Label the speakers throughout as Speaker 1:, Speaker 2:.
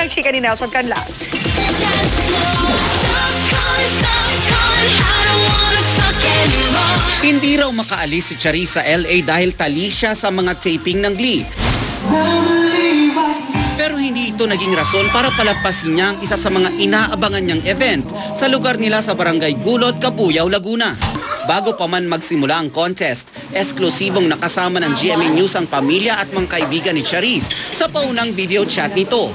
Speaker 1: ang chika ni Nelson Canlas.
Speaker 2: Hindi raw makaalis si Charis sa LA dahil tali siya sa mga taping ng Glee. Pero hindi ito naging rason para palampasin niya ang isa sa mga inaabangan niyang event sa lugar nila sa Barangay Gulod, Cabuyao, Laguna. Bago pa man magsimula ang contest, eksklusibong nakasama ng GMA News ang pamilya at mga kaibigan ni Charis sa paunang video chat nito.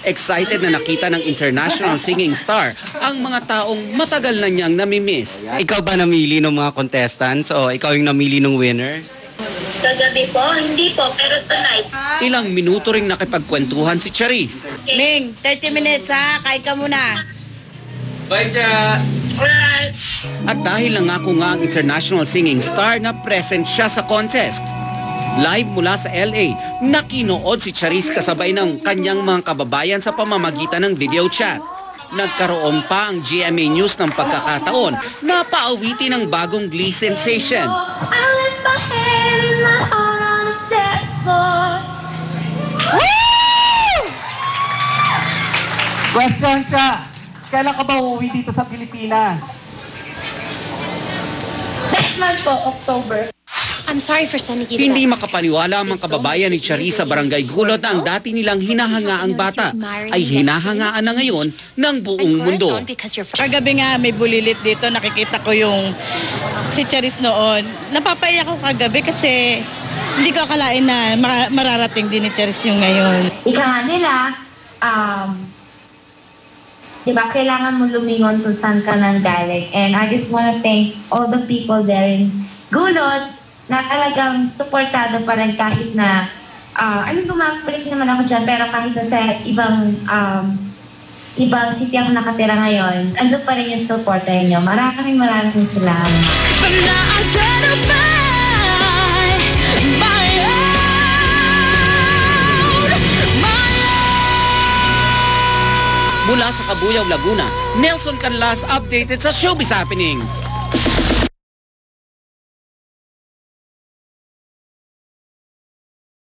Speaker 2: Excited na nakita ng international singing star ang mga taong matagal na niyang namimiss.
Speaker 3: Ikaw ba namili ng mga contestants o ikaw yung namili ng winners?
Speaker 4: Kagabi po? Hindi po, pero tonight.
Speaker 2: Ilang minuto ring nakipagkwentuhan si Charis.
Speaker 1: Ming, 30 minutes ha, kain ka muna.
Speaker 3: Bye, Cha!
Speaker 4: Alright.
Speaker 2: At dahil nangako nga ang international singing star na present siya sa contest. Live mula sa LA, nakinood si Charis kasabay ng kanyang mga kababayan sa pamamagitan ng video chat. Nagkaroon pa ang GMA News ng pagkakataon na paawitin ng bagong Glee sensation.
Speaker 5: Question siya, kailan ka ba uuwi dito sa Pilipinas?
Speaker 4: Next month po, October.
Speaker 6: I'm sorry for sending you.
Speaker 2: Hindi makapaniwala ang mga kababayan ni Charis sa Barangay Gulod na ang dati nilang hinahangaang bata ay hinahangaan na ngayon ng buong mundo.
Speaker 1: Kagabi nga may bulilit dito, nakikita ko yung si Charis noon. Napapaiyak ko kagabi kasi hindi ko akalain na mararating din ni Charis yung ngayon.
Speaker 4: Ika nga nila, diba, kailangan mo lumingon kung saan ka nang galing. And I just wanna thank all the people there in Gulod na talagang supportado pa rin kahit na, bumabalik naman ako dyan, pero kahit na sa ibang city ako nakatira ngayon, ando pa rin yung supporta niyo. Maraming salamat.
Speaker 2: Mula sa Cabuyao, Laguna, Nelson Canlas updated sa Showbiz Happenings.